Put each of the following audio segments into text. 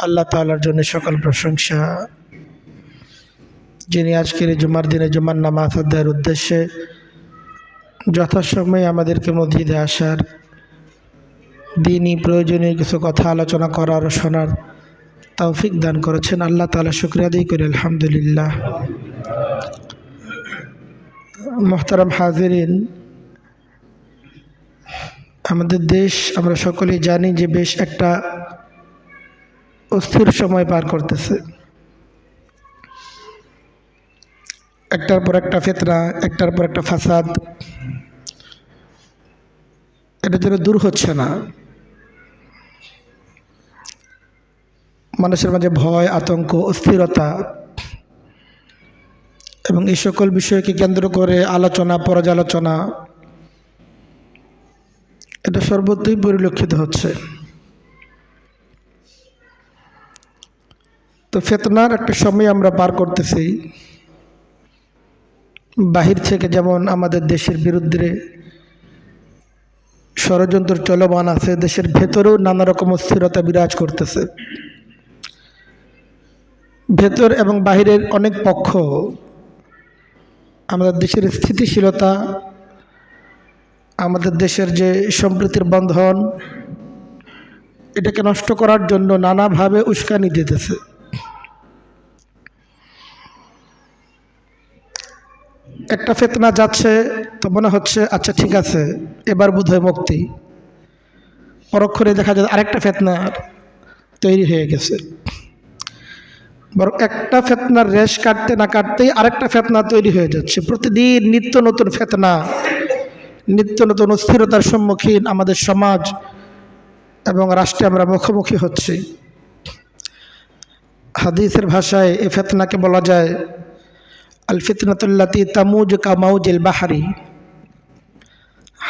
আল্লাহ তাআলার জন্য সকল প্রশংসা, যিনি আজকের জুমার দিনে জুমার নামাজ আদায়ের উদ্দেশ্যে যথাসময়ে আমাদেরকে মসজিদে আসার, দ্বীনি প্রয়োজনীয় কিছু কথা আলোচনা করার ও শোনার তৌফিক দান করেছেন। আল্লাহ তাআলা শুকরিয়া আদায় করি আলহামদুলিল্লাহ। মুহতারাম হাজিরিন, আমাদের দেশ আমরা সকলেই জানি যে বেশ একটা অস্থির সময় পার করতেছে। একটার পর একটা ফিতনা, একটার পর একটা ফাসাদ, এটা যেন দূর হচ্ছে না। মানুষের মাঝে ভয়, আতঙ্ক, অস্থিরতা এবং এই সকল বিষয়কে কেন্দ্র করে আলোচনা, পর্যালোচনা, এটা সর্বত্রই পরিলক্ষিত হচ্ছে। তো ফিতনার একটা সময় আমরা পার করতেছি। বাহির থেকে যেমন আমাদের দেশের বিরুদ্ধে ষড়যন্ত্র চলমান আছে, দেশের ভেতরেও নানা রকম অস্থিরতা বিরাজ করতেছে। ভেতর এবং বাহিরের অনেক পক্ষ আমাদের দেশের স্থিতিশীলতা, আমাদের দেশের যে সম্প্রীতির বন্ধন, এটাকে নষ্ট করার জন্য নানাভাবে উস্কানি দিতেছে। একটা ফিতনা যাচ্ছে তো মনে হচ্ছে আচ্ছা ঠিক আছে, এবার বোধহয় মুক্তি। পরক্ষণে দেখা যায় আরেকটা ফিতনা তৈরি হয়ে গেছে। বরং একটা ফিতনার রেশ কাটতে না কাটতেই আরেকটা ফিতনা তৈরি হয়ে যাচ্ছে। প্রতিদিন নিত্য নতুন ফিতনা, নিত্য নতুন অস্থিরতার সম্মুখীন আমাদের সমাজ এবং রাষ্ট্রে আমরা মুখোমুখি হচ্ছি। হাদিসের ভাষায় এই ফিতনাকে বলা যায় আল ফিতনাতুল্লাতি তামুজ কা মাউজিল বাহরি।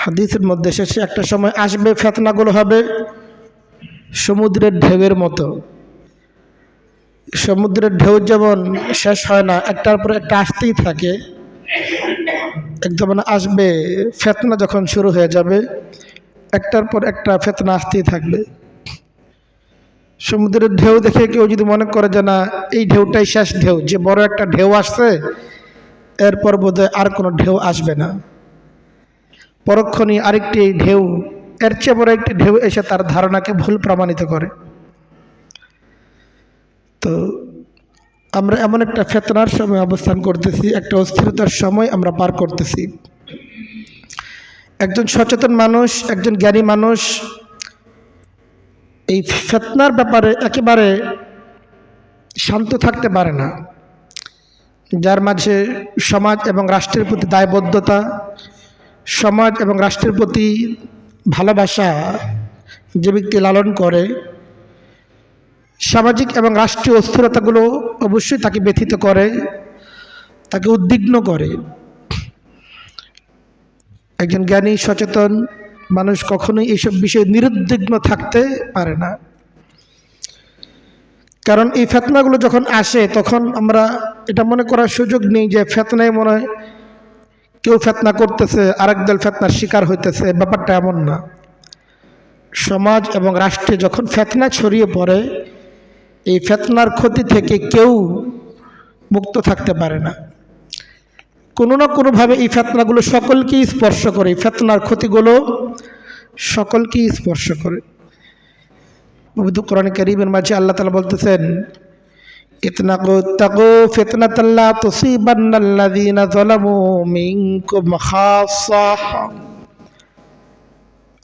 হাদিসের মধ্যে শেষে একটা সময় আসবে, ফিতনাগুলো হবে সমুদ্রের ঢেউয়ের মতো। সমুদ্রের ঢেউ যেমন শেষ হয় না, একটার পর একটা আসতেই থাকে, একদম আসবে। ফিতনা যখন শুরু হয়ে যাবে, একটার পর একটা ফিতনা আসতেই থাকবে। সমুদ্রের ঢেউ দেখে কেউ যদি মনে করে যে না এই ঢেউটাই শেষ ঢেউ, যে বড় একটা ঢেউ আসছে, এরপর বোধহয় আর কোনো ঢেউ আসবে না, পরক্ষণই আরেকটি ঢেউ, এর চেয়ে বড় একটি ঢেউ এসে তার ধারণাকে ভুল প্রমাণিত করে। তো আমরা এমন একটা ফিতনার সময় অবস্থান করতেছি, একটা অস্থিরতার সময় আমরা পার করতেছি। একজন সচেতন মানুষ, একজন জ্ঞানী মানুষ এই ফিতনার ব্যাপারে একেবারে শান্ত থাকতে পারে না। যার মাঝে সমাজ এবং রাষ্ট্রের প্রতি দায়বদ্ধতা, সমাজ এবং রাষ্ট্রের প্রতি ভালোবাসা যে ব্যক্তি লালন করে, সামাজিক এবং রাষ্ট্রীয় অস্থিরতাগুলো অবশ্যই তাকে ব্যথিত করে, তাকে উদ্বিগ্ন করে। একজন জ্ঞানী সচেতন মানুষ কখনোই এইসব বিষয়ে নিরুদ্বিগ্ন থাকতে পারে না। কারণ এই ফিতনাগুলো যখন আসে তখন আমরা এটা মনে করার সুযোগ নেই যে ফিতনায় মনে হয় কেউ ফিতনা করতেছে, আরেক দল ফিতনার শিকার হইতেছে। ব্যাপারটা এমন না। সমাজ এবং রাষ্ট্রে যখন ফিতনা ছড়িয়ে পড়ে, এই ফিতনার ক্ষতি থেকে কেউ মুক্ত থাকতে পারে না। কোনো না কোনোভাবে এই ফিতনাগুলো সকলকেই স্পর্শ করে, ফিতনার ক্ষতিগুলো সকলকেই স্পর্শ করে। পবিত্র কোরআন কারীমের মাঝে আল্লাহ তাআলা বলতেছেন, ইত্তাকু ফিতনাতাল লা তুসিবান্নাল্লাযীনা যালামু মিনকুম খাসসা।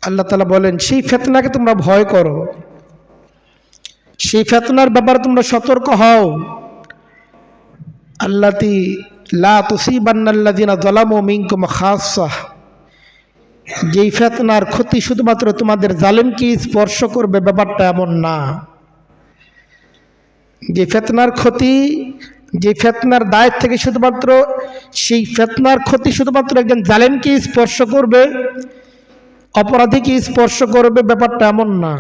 আল্লাহ তাআলা বলেন সেই ফিতনাকে তোমরা ভয় করো, সেই ফিতনার ব্যাপারে তোমরা সতর্ক হও। আল্লাতী লা তুসিবান্নাল্লাযীনা যালামু মিনকুম খাসসা, যেই ফিতনার ক্ষতি শুধুমাত্র তোমাদের জালেমকে স্পর্শ করবে, ব্যাপারটা এমন না। যে ফিতনার ক্ষতি, যে ফিতনার দায় থেকে শুধুমাত্র সেই ফিতনার ক্ষতি শুধুমাত্র একজন জালেমকে স্পর্শ করবে, অপরাধীকে স্পর্শ করবে, ব্যাপারটা এমন না।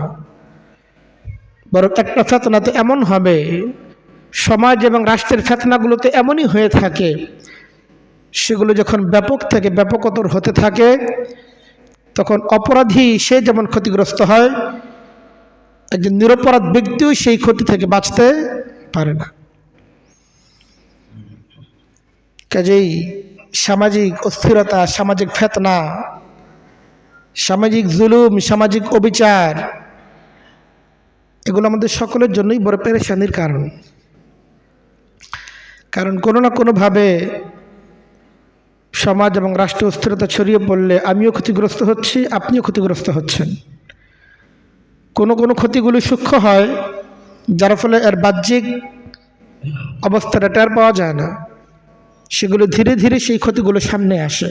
বরং একটা ফিতনা তো এমন হবে, সমাজ এবং রাষ্ট্রের ফিতনাগুলোতে এমনই হয়ে থাকে, সেগুলো যখন ব্যাপক থেকে ব্যাপকতর হতে থাকে তখন অপরাধী সে যেমন ক্ষতিগ্রস্ত হয়, একজন নিরপরাধ ব্যক্তিও সেই ক্ষতি থেকে বাঁচতে পারে না। কাজেই সামাজিক অস্থিরতা, সামাজিক ফিতনা, সামাজিক জুলুম, সামাজিক অবিচার, এগুলো আমাদের সকলের জন্যই বড় পেরেশানির কারণ। কারণ কোনো না কোনোভাবে সমাজ এবং রাষ্ট্র অস্থিরতা ছড়িয়ে পড়লে আমিও ক্ষতিগ্রস্ত হচ্ছি, আপনিও ক্ষতিগ্রস্ত হচ্ছেন। কোনো কোনো ক্ষতিগুলি সূক্ষ্ম হয়, যার ফলে এর বাহ্যিক অবস্থাটা টের পাওয়া যায় না, সেগুলো ধীরে ধীরে সেই ক্ষতিগুলো সামনে আসে।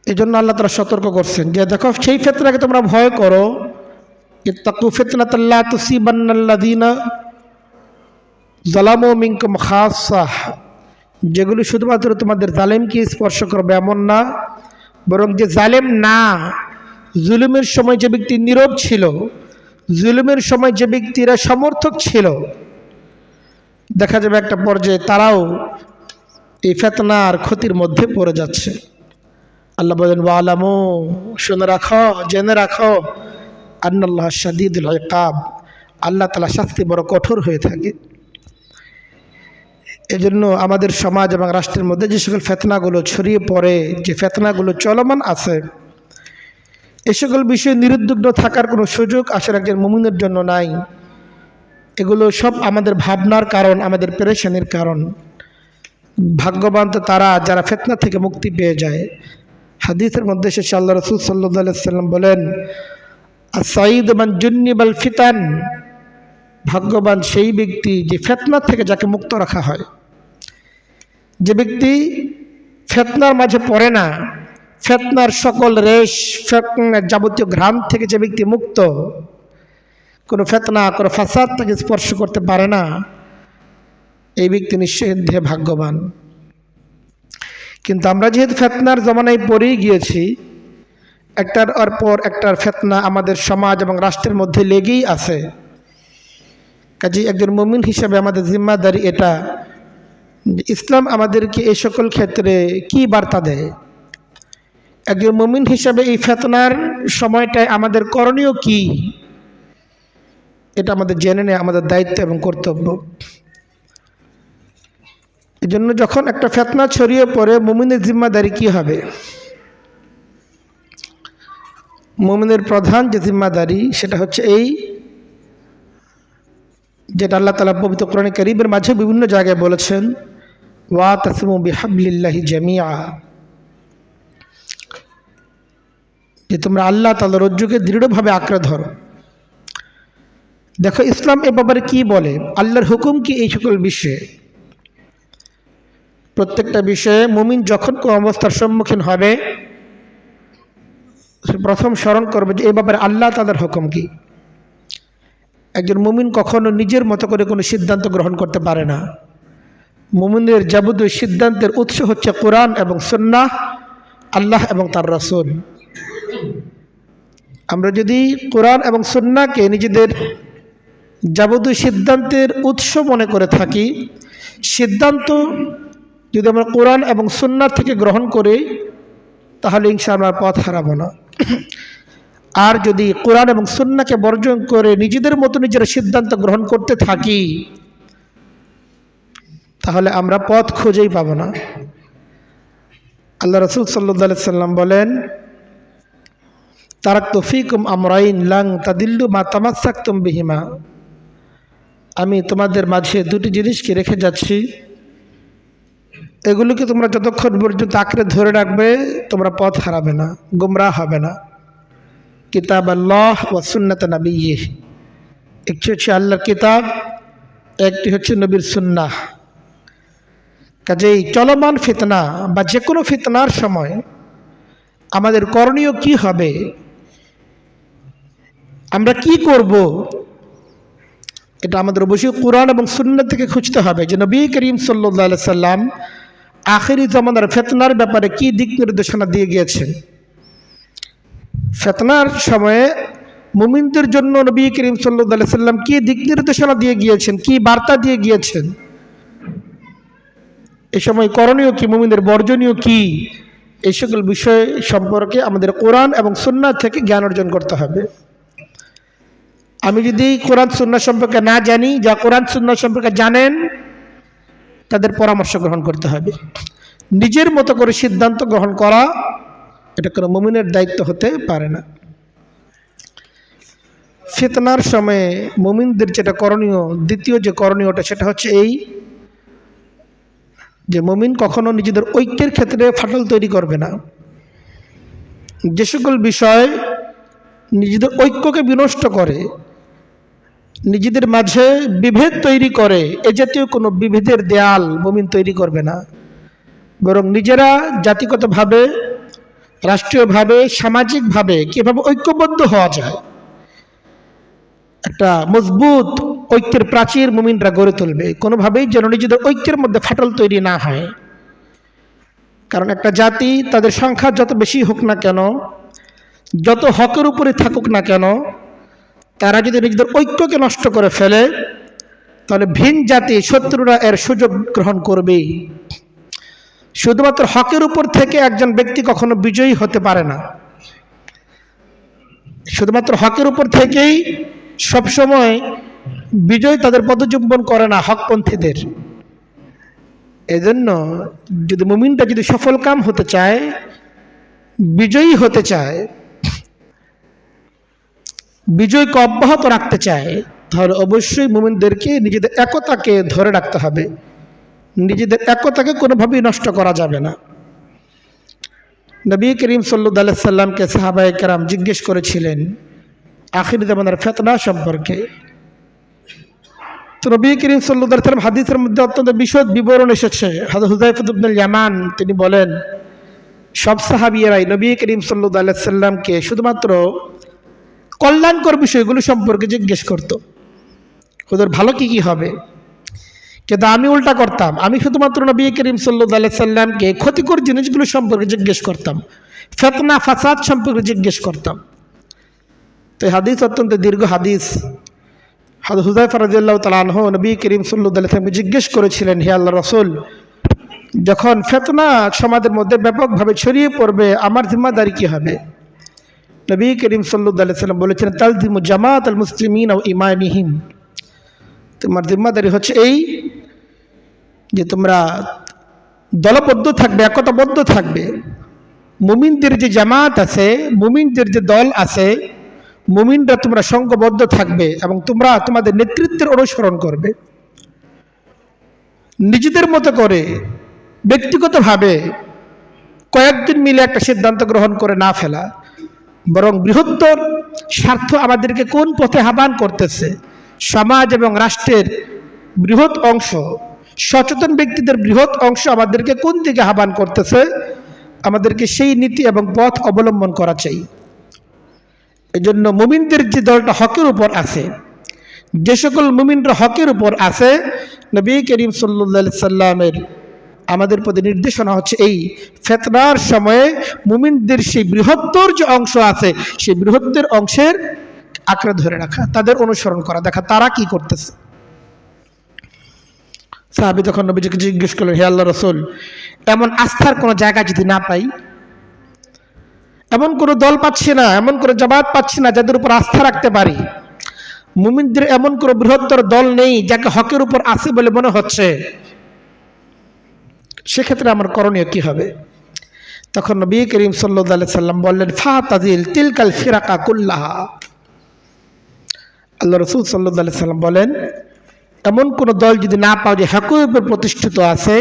এই জন্য আল্লাহ তাআলা সতর্ক করছেন যে দেখো, সেই ফিতনাকে তোমরা ভয় করো, ইত্তাকু ফিতনাতাল লা তুসিবান্নাল্লাযীনা যালামু মিনকুম খাসসাহ, যেগুলো শুধুমাত্র তোমাদের জালেমকে স্পর্শ করবে এমন না, বরং যে জালেম না, জুলুমের সময় যে ব্যক্তি নীরব ছিল, জুলুমের সময় যে ব্যক্তিরা সমর্থক ছিল, দেখা যাবে একটা পর্যায়ে তারাও এই ফিতনার ক্ষতির মধ্যে পড়ে যাচ্ছে। আল্লাহ বলেন, ওয়ালামু, শুনে রাখো, জেনে রাখো, আন্নাল্লাহ শাদীদুল ইকাব, আল্লাহ তাআলা শাস্তি বড় কঠোর হয়ে থাকে। এজন্য আমাদের সমাজ এবং রাষ্ট্রের মধ্যে যে সকল ফিতনাগুলো ছড়িয়ে পড়ে, যে ফিতনাগুলো চলমান আছে, এ সকল বিষয়ে নিরুদ্বিগ্ন থাকার কোনো সুযোগ আসলে একজন মুমিনের জন্য নাই। এগুলো সব আমাদের ভাবনার কারণ, আমাদের পেরেশানির কারণ। ভাগ্যবান তো তারা যারা ফিতনা থেকে মুক্তি পেয়ে যায়। হাদিসের মধ্যে এসেছে, আল্লাহ রাসূল সাল্লাল্লাহু আলাইহি ওয়াসাল্লাম বলেন, আস-সাঈদ মান জুন্নিবাল ফিতান, ভাগ্যবান সেই ব্যক্তি যে ফিতনা থেকে যাকে মুক্ত রাখা হয়। যে ব্যক্তি ফিতনার মাঝে পড়ে না, ফিতনার সকল রেশ, ফিতনার যাবতীয় ঘ্রাণ থেকে যে ব্যক্তি মুক্ত, কোনো ফিতনা, কোনো ফাসাদ তাকে স্পর্শ করতে পারে না, এই ব্যক্তি নিঃসন্দেহে ভাগ্যবান। কিন্তু আমরা যেহেতু ফিতনার জমানায় পড়েই গিয়েছি, একটার পর একটার ফিতনা আমাদের সমাজ এবং রাষ্ট্রের মধ্যে লেগেই আছে। কাজেই একজন মুমিন হিসেবে আমাদের জিম্মাদারি এটা, ইসলাম আমাদেরকে এই সকল ক্ষেত্রে কি বার্তা দেয়, একজন মুমিন হিসেবে এই ফিতনার সময়টায় আমাদের করণীয় কি, এটা আমাদের জেনে নেওয়া আমাদের দায়িত্ব এবং কর্তব্য। এই জন্য যখন একটা ফিতনা ছড়িয়ে পড়ে, মুমিনের জিম্মাদারি কি হবে? মুমিনের প্রধান যে জিম্মাদারি সেটা হচ্ছে এই, যেটা আল্লাহ তাআলা পবিত্র কোরআনে কারীমের মাঝে বিভিন্ন জায়গায় বলেছেন, ওয়াতাসিমু বিহাবলিল্লাহি জামিআ, যে তোমরা আল্লাহ তাআলার রজ্জুকে দৃঢ়ভাবে আঁকড়ে ধরো। দেখো ইসলাম এ ব্যাপারে কি বলে, আল্লাহর হুকুম কি এই সকল বিষয়ে। প্রত্যেকটা বিষয়ে মুমিন যখন কোন অবস্থার সম্মুখীন হবে, প্রথম স্মরণ করবে যে এই ব্যাপারে আল্লাহ তাআলার হুকুম কি। একজন মুমিন কখনো নিজের মতো করে কোনো সিদ্ধান্ত গ্রহণ করতে পারে না। মুমিনের যাবতীয় সিদ্ধান্তের উৎস হচ্ছে কোরআন এবং সুন্নাহ, আল্লাহ এবং তার রাসূল। আমরা যদি কোরআন এবং সুন্নাহকে নিজেদের যাবতীয় সিদ্ধান্তের উৎস মনে করে থাকি, সিদ্ধান্ত যদি আমরা কোরআন এবং সুন্নাহ থেকে গ্রহণ করি, তাহলে ইনশাআল্লাহ আমরা পথ হারাবো না। আর যদি কোরআন এবং সুন্নাহকে বর্জন করে নিজেদের মতো নিজেরা সিদ্ধান্ত গ্রহণ করতে থাকি, তাহলে আমরা পথ খুঁজেই পাবো না। আল্লাহ রাসূল সাল্লাল্লাহু আলাইহি সাল্লাম বলেন, তারাকতু ফীকুম আমরাইন লান তাদিল্লু মা তামাসসাকতুম বিহিমা, আমি তোমাদের মাঝে দুটি জিনিসকে রেখে যাচ্ছি, এগুলোকে তোমরা যতক্ষণ পর্যন্ত আঁকড়ে ধরে রাখবে তোমরা পথ হারাবে না, গুমরাহ হবে না। কিতাব আল্লাহ ওয়া সুন্নাত নবিয়্যিহ, একটি হচ্ছে আল্লাহর কিতাব, একটি হচ্ছে নবীর সুন্নাহ। কাজেই চলমান ফিতনা বা যে কোনো ফিতনার সময় আমাদের করণীয় কি হবে, আমরা কি করব, এটা আমাদের অবশ্যই কোরআন এবং সুন্নাহ থেকে খুঁজতে হবে। যে নবী করিম সাল্লাল্লাহু আলাইহি সাল্লাম আখিরি জামানার ফিতনার ব্যাপারে কি দিক নির্দেশনা দিয়ে গিয়েছেন। ফিতনার সময়ে মুমিনদের জন্য নবী করিম সাল্লাল্লাহু আলাইহি সাল্লাম কি দিক নির্দেশনা দিয়ে গিয়েছেন, কি বার্তা দিয়ে গিয়েছেন, এ সময় করণীয় কি, মুমিনদের বর্জনীয় কি, এই সকল বিষয় সম্পর্কে আমাদের কোরআন এবং সুন্নাহ থেকে জ্ঞান অর্জন করতে হবে। আমি যদি কোরআন সুন্নাহ সম্পর্কে না জানি, যা কোরআন সুন্নাহ সম্পর্কে জানেন তাদের পরামর্শ গ্রহণ করতে হবে। নিজের মতো করে সিদ্ধান্ত গ্রহণ করা এটা কোনো মুমিনের দায়িত্ব হতে পারে না। ফিতনার সময়ে মুমিনদের যেটা করণীয়, দ্বিতীয় যে করণীয়টা সেটা হচ্ছে এই যে মুমিন কখনো নিজেদের ঐক্যের ক্ষেত্রে ফাটল তৈরি করবে না। যে সকল বিষয় নিজেদের ঐক্যকে বিনষ্ট করে, নিজেদের মাঝে বিভেদ তৈরি করে, এ জাতীয় কোনো বিভেদের দেয়াল মুমিন তৈরি করবে না, বরং নিজেরা জাতিগতভাবে, রাষ্ট্রীয়ভাবে, সামাজিকভাবে কীভাবে ঐক্যবদ্ধ হওয়া যায় একটা মজবুত ঐক্যের প্রাচীর মুমিনরা গড়ে তুলবে। কোনোভাবেই যেন নিজেদের ঐক্যের মধ্যে ফাটল তৈরি না হয়। কারণ একটা জাতি তাদের সংখ্যা যত বেশি হোক না কেন, যত হকের উপরে থাকুক না কেন, তারা যদি নিজেদের ঐক্যকে নষ্ট করে ফেলে তাহলে ভিন জাতি শত্রুরা এর সুযোগ গ্রহণ করবেই। শুধুমাত্র হকের উপর থেকে একজন ব্যক্তি কখনো বিজয়ী হতে পারে না। শুধুমাত্র হকের উপর থেকেই সবসময় বিজয় তাদের পদচুম্বন করে না হকপন্থীদের। এজন্য যদি মুমিনটা যদি সফল কাম হতে চায়, বিজয়ী হতে চায়, বিজয়কে অব্যাহত রাখতে চায়, তাহলে অবশ্যই মুমিনদেরকে নিজেদের একতাকে ধরে রাখতে হবে। নিজেদের একতাকে কোনোভাবেই নষ্ট করা যাবে না। নবী করিম সাল্লাল্লাহু আলাইহি সাল্লামকে সাহাবায়ে কেরাম জিজ্ঞেস করেছিলেন আখির জামানার ফিতনা সম্পর্কে। তো নবী করিম সাল্লাল্লাহু আলাইহি সাল্লাম হাদিসের মধ্যে অত্যন্ত বিশদ বিবরণ এসেছে। হযরত হুযায়ফা ইবনুল ইয়ামান তিনি বলেন, সব সাহাবীরাই নবী করিম সাল্লাল্লাহু আলাইহি সাল্লামকে শুধুমাত্র কল্যাণকর বিষয়গুলো সম্পর্কে জিজ্ঞেস করত, ওদের ভালো কি কি হবে। কিন্তু আমি উল্টা করতাম, আমি শুধুমাত্র নবী করিম সাল্লাল্লাহু আলাইহি সাল্লামকে ক্ষতিকর জিনিসগুলো সম্পর্কে জিজ্ঞেস করতাম, ফিতনা ফাসাদ সম্পর্কে জিজ্ঞেস করতাম। তো এই হাদিস অত্যন্ত দীর্ঘ হাদিস। হযরত হুযায়ফা রাদিয়াল্লাহু তাআলা আনহু নবী করিম সাল্লাল্লাহু আলাইহি সাল্লামকে জিজ্ঞেস করেছিলেন, হে আল্লাহর রাসূল, যখন ফিতনা সমাজের মধ্যে ব্যাপকভাবে ছড়িয়ে পড়বে আমার জিম্মাদারি কি হবে? নবী করিম সাল্লাল্লাহু আলাইহি সাল্লাম বলেছিলেন, তালজিমু জামাত আল মুসলিমিন ও ইমামিহিম, তোমার জিম্মাদারি হচ্ছে এই যে তোমরা দলবদ্ধ থাকবে, একতাবদ্ধ থাকবে। মুমিনদের যে জামাত আছে, মুমিনদের যে দল আছে, মুমিনরা তোমরা সংঘবদ্ধ থাকবে এবং তোমরা তোমাদের নেতৃত্বের অনুসরণ করবে। নিজেদের মতো করে ব্যক্তিগতভাবে কয়েকদিন মিলে একটা সিদ্ধান্ত গ্রহণ করে না ফেলা, বরং বৃহত্তর স্বার্থ আমাদেরকে কোন পথে আহ্বান করতেছে, সমাজ এবং রাষ্ট্রের বৃহৎ অংশ, সচেতন ব্যক্তিদের বৃহৎ অংশ আমাদেরকে কোন দিকে আহ্বান করতেছে, আমাদেরকে সেই নীতি এবং পথ অবলম্বন করা চাই। এজন্য মুমিনদের যে দলটা হকের উপর আছে, যে সকল মুমিনরা হকের উপর আছে, নবী করিম সাল্লাল্লাহু আলাইহি সাল্লামের আমাদের প্রতি নির্দেশনা হচ্ছে এই ফিতনার সময়ে মুমিনদের সেই বৃহত্তর যে অংশ আছে, সেই বৃহত্তর অংশের আঁকড়ে ধরে রাখা, তাদের অনুসরণ করা, দেখা তারা কি করতেছে। সাহাবী তখন নবীজিকে জিজ্ঞেস করলেন, হে আল্লাহর রাসূল, এমন আস্থার কোনো জায়গা যদি না পাই, এমন কোনো দল পাচ্ছি না, এমন কোনো জামাত পাচ্ছি না যাদের উপর আস্থা রাখতে পারি, মুমিনদের এমন কোনো বৃহত্তর দল নেই যাকে হকের উপর আছে বলে মনে হচ্ছে, সেক্ষেত্রে আমার করণীয় কি হবে? তখন নবী করিম সাল্লাল্লাহু আলাইহি সাল্লাম বললেন, ফাতাজিল তিলকাল ফিরাকা কুল্লাহা। আল্লাহ রাসূল সাল্লাল্লাহু আলাইহি সাল্লাম বলেন, এমন কোন দল যদি না পাও যে হকের উপর প্রতিষ্ঠিত আছে,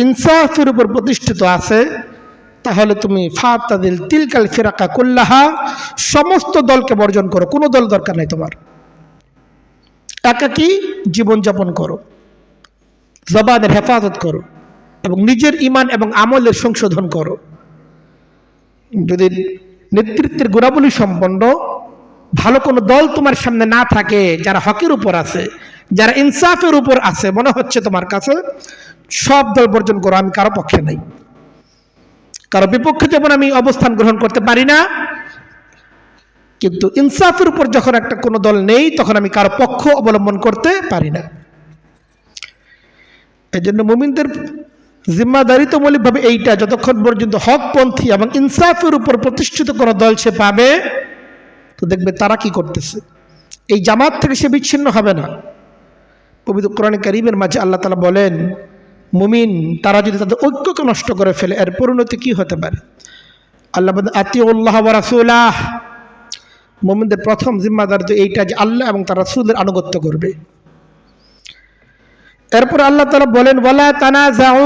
ইনসাফের উপর প্রতিষ্ঠিত আছে, তাহলে তুমি ফাতাজিল তিলকাল ফিরাকা কুল্লাহা, সমস্ত দলকে বর্জন করো, কোনো দল দরকার নাই তোমার। একাকী জীবনযাপন করো, জবানের হেফাজত করো এবং নিজের ঈমান এবং আমলের সংশোধন করো। যদি নেতৃত্বের গুণাবলী সম্পন্ন ভালো কোনো দল তোমার সামনে না থাকে, যারা হকের উপর আছে, যারা ইনসাফের উপর আছে, মনে হচ্ছে তোমার কাছে, সব দল বর্জন করো। আমি কারো পক্ষে নাই, কারো বিপক্ষে যেমন আমি অবস্থান গ্রহণ করতে পারি না, কিন্তু ইনসাফের উপর যখন একটা কোনো দল নেই তখন আমি কারো পক্ষ অবলম্বন করতে পারি না। এই জন্য মুমিনদের জিম্মাদারি তো মৌলিকভাবে এইটা, যতক্ষণ পর্যন্ত হকপন্থী এবং ইনসাফের উপর প্রতিষ্ঠিত কোনো দল সে পাবে, তো দেখবে তারা কি করতেছে, এই জামাত থেকে সে বিচ্ছিন্ন হবে না। পবিত্র কোরআনে কারীমের মাঝে আল্লাহ তাআলা বলেন, মুমিন তারা যদি তাদের ঐক্যকে নষ্ট করে ফেলে এর পরিণতি কি হতে পারে। আল্লাহ বলেন, আতিউল্লাহ ওয়া রাসূলাহ। মুমিনদের প্রথম জিম্মাদার তো এইটা যে আল্লাহ এবং তার রাসূলের আনুগত্য করবে। এরপর আল্লাহ তাআলা বলেন, ওয়ালা তানাজাউ।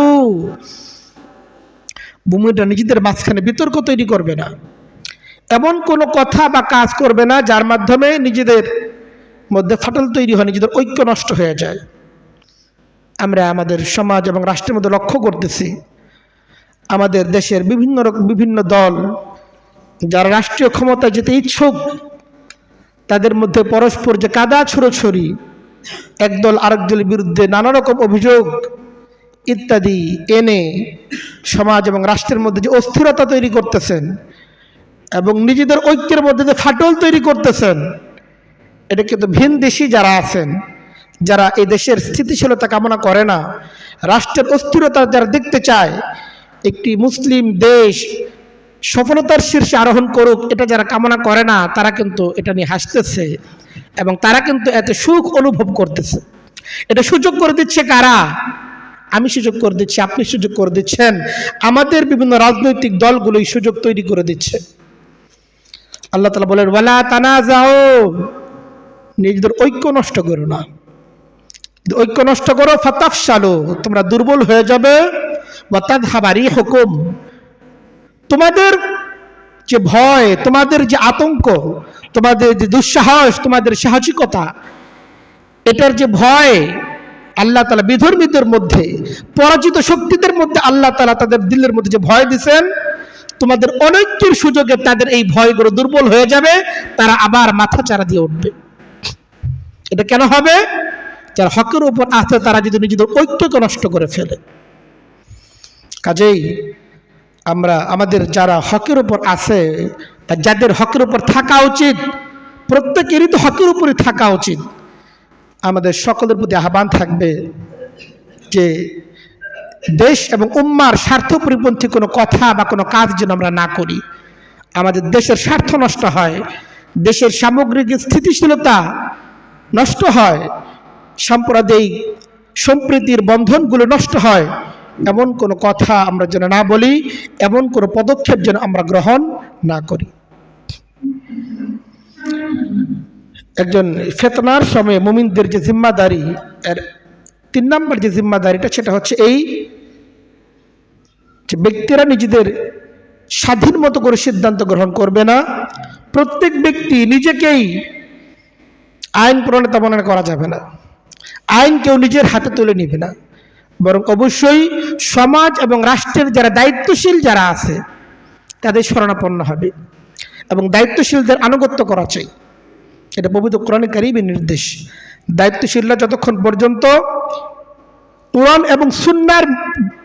মুমিনরা নিজেদের মাঝখানে বিতর্ক তৈরি করবে না, এমন কোনো কথা বা কাজ করবে না যার মাধ্যমে নিজেদের মধ্যে ফাটল তৈরি হয়, নিজেদের ঐক্য নষ্ট হয়ে যায়। আমরা আমাদের সমাজ এবং রাষ্ট্রের মধ্যে লক্ষ্য করতেছি, আমাদের দেশের বিভিন্ন দল যারা রাষ্ট্রীয় ক্ষমতায় যেতে ইচ্ছুক, তাদের মধ্যে পরস্পর যে কাদা ছুড়োছড়ি, একদল আরেক দলের বিরুদ্ধে নানা রকম অভিযোগ ইত্যাদি এনে সমাজ এবং রাষ্ট্রের মধ্যে যে অস্থিরতা তৈরি করতেছেন এবং নিজেদের ঐক্যের মধ্যে যে ফাটল তৈরি করতেছেন, এটা কিন্তু ভিন দেশি যারা আছেন, যারা এই দেশের স্থিতিশীলতা কামনা করে না, রাষ্ট্রের অস্থিরতা যারা দেখতে চায়, একটি মুসলিম দেশ সফলতার শীর্ষে আরোহণ করুক, এটা যারা কামনা করে না, তারা কিন্তু এটা নিয়ে হাসতেছে এবং তারা কিন্তু এত সুখ অনুভব করতেছে। এটা সুযোগ করে দিচ্ছে কারা? আমি সুযোগ করে দিচ্ছি, আপনি সুযোগ করে দিচ্ছেন, আমাদের বিভিন্ন রাজনৈতিক দলগুলো এই সুযোগ তৈরি করে দিচ্ছে। আল্লাহ তাআলা বলেন, ওয়ালা তানাজাউ। নিজেদের ঐক্য নষ্ট করো না, ঐক্য নষ্ট করো ফাতাফশালু, তোমরা দুর্বল হয়ে যাবে, ওয়া তাযহাবা রিহুকুম, তোমাদের যে ভয়, তোমাদের যে আতঙ্ক, তোমাদের যে দুঃসাহস, তোমাদের সাহসিকতা, এটার যে ভয় আল্লাহ তাআলা বিধর্মীদের মধ্যে, পরাজিত শক্তিদের মধ্যে আল্লাহ তাআলা তাদের দিলের মধ্যে যে ভয় দিয়েছেন, তোমাদের অনৈক্যের সুযোগে তাদের এই ভয়গুলো দুর্বল হয়ে যাবে, তারা আবার মাথা চারা দিয়ে উঠবে। এটা কেন হবে? যারা হকের উপর আছে তারা যদি নিজেদের ঐক্যকে নষ্ট করে ফেলে। কাজেই আমরা আমাদের যারা হকের উপর আছে, যাদের হকের উপর থাকা উচিত, প্রত্যেকেরই তো হকের উপরই থাকা উচিত, আমাদের সকলের প্রতি আহ্বান থাকবে যে দেশ এবং উম্মার স্বার্থ পরিপন্থী কোনো কথা বা কোনো কাজ যেন আমরা না করি। আমাদের দেশের স্বার্থ নষ্ট হয়, দেশের সামগ্রিক স্থিতিশীলতা নষ্ট হয়, সাম্প্রদায়িক সম্প্রীতির বন্ধনগুলো নষ্ট হয়, এমন কোনো কথা আমরা যেন না বলি, এমন কোনো পদক্ষেপ যেন আমরা গ্রহণ না করি। একজন ফিতনার সময়ে মুমিনদের যে জিম্মাদারি, এর 3 নম্বর যে জিম্মাদারিটা, সেটা হচ্ছে এই যে ব্যক্তিরা নিজেদের স্বাধীন মতো করে সিদ্ধান্ত গ্রহণ করবে না। প্রত্যেক ব্যক্তি নিজেকেই আইন প্রণেতা মনে করা যাবে না, আইন কেউ নিজের হাতে তুলে নিবে না, বরং অবশ্যই সমাজ এবং রাষ্ট্রের যারা দায়িত্বশীল যারা আছে তাদের শরণাপন্ন হবে এবং দায়িত্বশীলদের আনুগত্য করা চাই। এটা পবিত্র কোরআনে কারীমের নির্দেশ। দায়িত্বশীলরা যতক্ষণ পর্যন্ত কোরআন এবং সুন্নাহর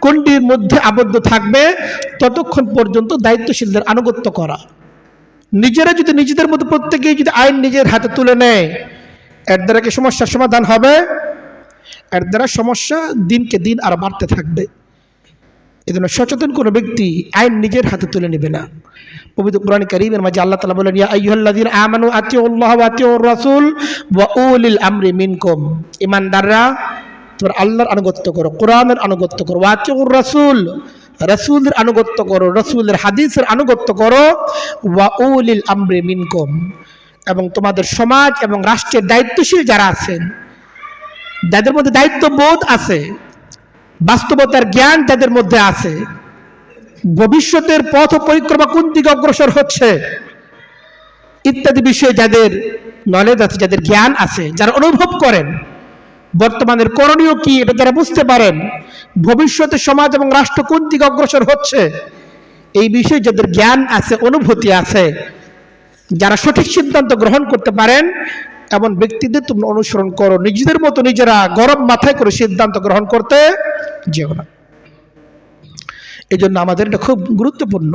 গণ্ডির মধ্যে আবদ্ধ থাকবে, ততক্ষণ পর্যন্ত দায়িত্বশীলদের আনুগত্য করা। নিজেরা যদি নিজেদের মধ্যে প্রত্যেকেই যদি আইন নিজের হাতে তুলে নেয়, এর দ্বারা কি সমস্যার সমাধান হবে? এর দ্বারা সমস্যা দিনকে দিন আর বাড়তে থাকবে। এজন্য সচেতন কোনো ব্যক্তি আইন নিজের হাতে তুলে নেবে না। পবিত্র কোরআন কারীমের মাঝে আল্লাহ তাআলা বলেন, ইয়া আইয়ুহাল্লাযীনা আমানু আতিউল্লাহ ওয়া আতিউর রাসূল ওয়া উলিল আমরি মিনকুম। ঈমানদাররা তোমরা আল্লাহর আনুগত্য করো, কোরআনের আনুগত্য করো, ওয়া আতিউর রাসূল, রাসূলের আনুগত্য করো, রাসূলের হাদিসের আনুগত্য করো, ওয়া উলিল আমরি মিনকুম, এবং তোমাদের সমাজ এবং রাষ্ট্রের দায়িত্বশীল যারা আছেন, যাদের মধ্যে দায়িত্ববোধ আছে, বাস্তবতার জ্ঞান যাদের মধ্যে আছে, ভবিষ্যতের পথ পরিক্রমা কোন দিকে অগ্রসর হচ্ছে ইত্যাদি বিষয়ে যাদের নলেজ আছে, যাদের জ্ঞান আছে, যারা অনুভব করেন বর্তমানের করণীয় কি, এটা যারা বুঝতে পারেন, ভবিষ্যতে সমাজ এবং রাষ্ট্র কোন দিকে অগ্রসর হচ্ছে এই বিষয়ে যাদের জ্ঞান আছে, অনুভূতি আছে, যারা সঠিক সিদ্ধান্ত গ্রহণ করতে পারেন, এমন ব্যক্তিদের তোমরা অনুসরণ করো। নিজেদের মতো নিজেরা গরম মাথায় করে সিদ্ধান্ত গ্রহণ করতে যেও না। এই জন্য আমাদের এটা খুব গুরুত্বপূর্ণ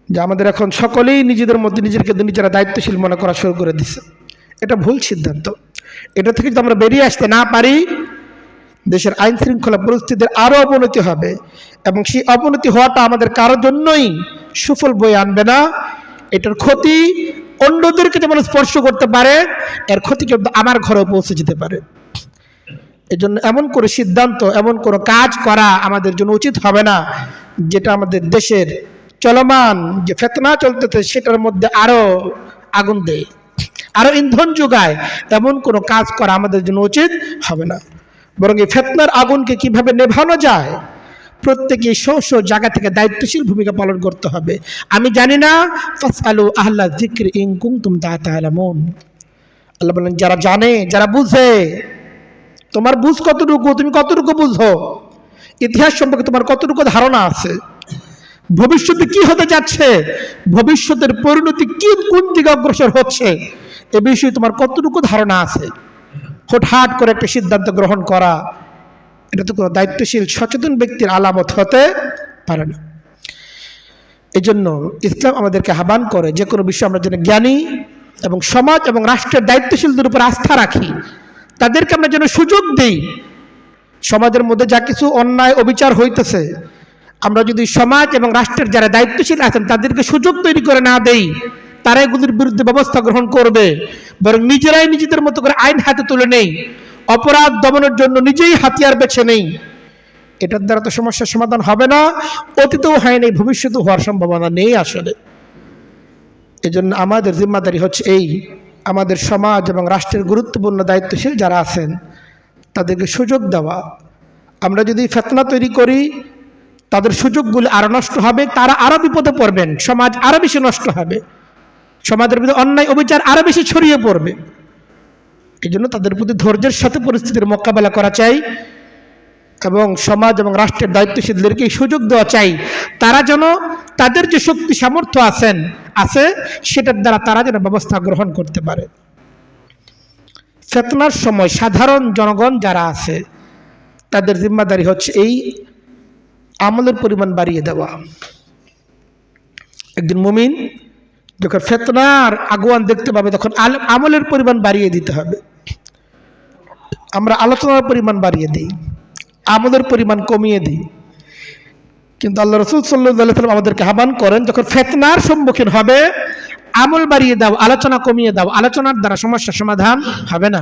যে আমাদের এখন সকলেই নিজেদের মধ্যে নিজেদেরকে নিজেরা দায়িত্বশীল মনে করা শুরু করে দিচ্ছে। এটা ভুল সিদ্ধান্ত। এটা থেকে যদি আমরা বেরিয়ে আসতে না পারি, দেশের আইন শৃঙ্খলা পরিস্থিতির আরও অবনতি হবে এবং সেই অবনতি হওয়াটা আমাদের কারোর জন্যই সুফল বয়ে আনবে না। এটার ক্ষতি অন্যদেরকে যেমন স্পর্শ করতে পারে, এর ক্ষতি কিন্তু আমার ঘরেও পৌঁছে যেতে পারে। এই জন্য এমন করে সিদ্ধান্ত, এমন কোনো কাজ করা আমাদের জন্য উচিত হবে না যেটা আমাদের দেশের চলমান যে ফিতনা চলতেছে সেটার মধ্যে আরো আগুন দেয়, আরো ইন্ধন যোগায়। এমন কোনো কাজ করা আমাদের জন্য উচিত হবে না। বরং এই ফিতনার আগুনকে কিভাবে নেভানো যায়, প্রত্যেকে স্ব জায়গা থেকে দায়িত্বশীল ভূমিকা পালন করতে হবে। আমি জানি না, ফাসআলু আহলা যিকরি ইন কুনতুম লা তা'লামুন। আল্লাহ বলেন, যারা জানে, যারা বুঝে। তোমার বুঝ কতটুকু, তুমি কতটুকু বুঝো, ইতিহাস সম্পর্কে তোমার কতটুকু ধারণা আছে, ভবিষ্যতে কি হতে যাচ্ছে, ভবিষ্যতের পরিণতি কি, কোন দিকে অগ্রসর হচ্ছে, এ বিষয়ে তোমার কতটুকু ধারণা আছে। হুটহাট করে একটা সিদ্ধান্ত গ্রহণ করা, এটা তো কোনো দায়িত্বশীল সচেতন ব্যক্তির আলামত হতে পারে না। এই জন্য ইসলাম আমাদেরকে আহ্বান করে যে কোনো বিষয়ে আমরা যেন জ্ঞানী এবং সমাজ এবং রাষ্ট্রের দায়িত্বশীলদের উপর আস্থা রাখি, তাদেরকে আমরা যেন সুযোগ দিই। সমাজের মধ্যে যা কিছু অন্যায় অবিচার হইতেছে, আমরা যদি সমাজ এবং রাষ্ট্রের যারা দায়িত্বশীল আছেন তাদেরকে সুযোগ তৈরি করে না দেই, তারা এগুলির বিরুদ্ধে ব্যবস্থা গ্রহণ করবে, বরং নিজেরাই নিজেদের মতো করে আইন হাতে তুলে নেই, অপরাধ দমনের জন্য নিজেই হাতিয়ার বেছে নেই, এটার দ্বারা তো সমস্যার সমাধান হবে না। অতীতেও হয়নি, ভবিষ্যতেও হওয়ার সম্ভাবনা নেই আসলে। এজন্য আমাদের জিম্মাদারি হচ্ছে এই, আমাদের সমাজ এবং রাষ্ট্রের গুরুত্বপূর্ণ দায়িত্বশীল যারা আছেন তাদেরকে সুযোগ দেওয়া। আমরা যদি ফিতনা তৈরি করি, তাদের সুযোগগুলি আরো নষ্ট হবে, তারা আরো বিপদে পড়বেন, সমাজ আরো বেশি নষ্ট হবে, সমাজের মধ্যে অন্যায় অবিচার আরো বেশি ছড়িয়ে পড়বে। এই জন্য তাদের প্রতি ধৈর্যের সাথে পরিস্থিতির মোকাবেলা করা চাই এবং সমাজ এবং রাষ্ট্রের দায়িত্বশীলদেরকে সুযোগ দেওয়া চাই, তারা যেন তাদের যে শক্তি সামর্থ্য আছে সেটার দ্বারা তারা যেন ব্যবস্থা গ্রহণ করতে পারে। ফিতনার সময় সাধারণ জনগণ যারা আছে তাদের জিম্মাদারি হচ্ছে এই আমলের পরিমাণ বাড়িয়ে দেওয়া। একজন মুমিন যখন ফিতনার আগুয়ান দেখতে পাবে তখন আমলের পরিমাণ বাড়িয়ে দিতে হবে। আমরা আলোচনার পরিমাণ বাড়িয়ে দিই, আমলের পরিমাণ কমিয়ে দিই, কিন্তু আল্লাহ রাসূল সাল্লাল্লাহু আলাইহি ওয়াসাল্লাম আমাদেরকে আহ্বান করেন যখন ফিতনার সম্মুখীন হবে আমল বাড়িয়ে দাও, আলোচনা কমিয়ে দাও। আলোচনার দ্বারা সমস্যার সমাধান হবে না।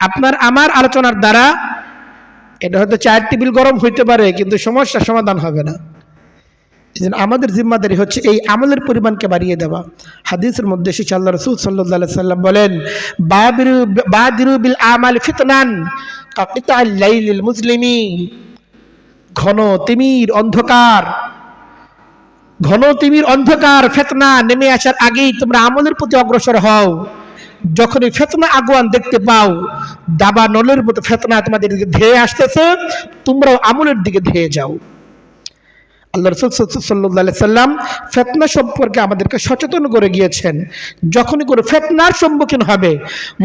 আপনার আমার আলোচনার দ্বারা এটা হয়তো চায়ের টেবিল গরম হইতে পারে, কিন্তু সমস্যার সমাধান হবে না। এজন্য আমাদের জিম্মাদারি হচ্ছে এই আমলের পরিমাণকে বাড়িয়ে দেওয়া। হাদিসের মধ্যে এসেছে আল্লাহ রাসূল সাল্লাল্লাহু আলাইহি ওয়াসাল্লাম বলেন, বাদিরু বিল আমাল ফিতনান কাকিতাল লাইলিল মুসলিমি। ঘন তিমির অন্ধকার ফিতনা নেমে আসার আগেই তোমরা আমলের প্রতি অগ্রসর হও। যখনই ফিতনা আগুয়ান দেখতে পাও, দাবা নলের মতো ফিতনা তোমাদের দিকে ধেয়ে আসতেছে, তোমরাও আমলের দিকে ধেয়ে যাও। আল্লাহ রাসূল সাল্লাল্লাহু আলাইহি ওয়াসাল্লাম ফিতনা সম্পর্কে আমাদেরকে সচেতন করে গিয়েছেন। যখনই কোনো ফিতনার সম্মুখীন হবে,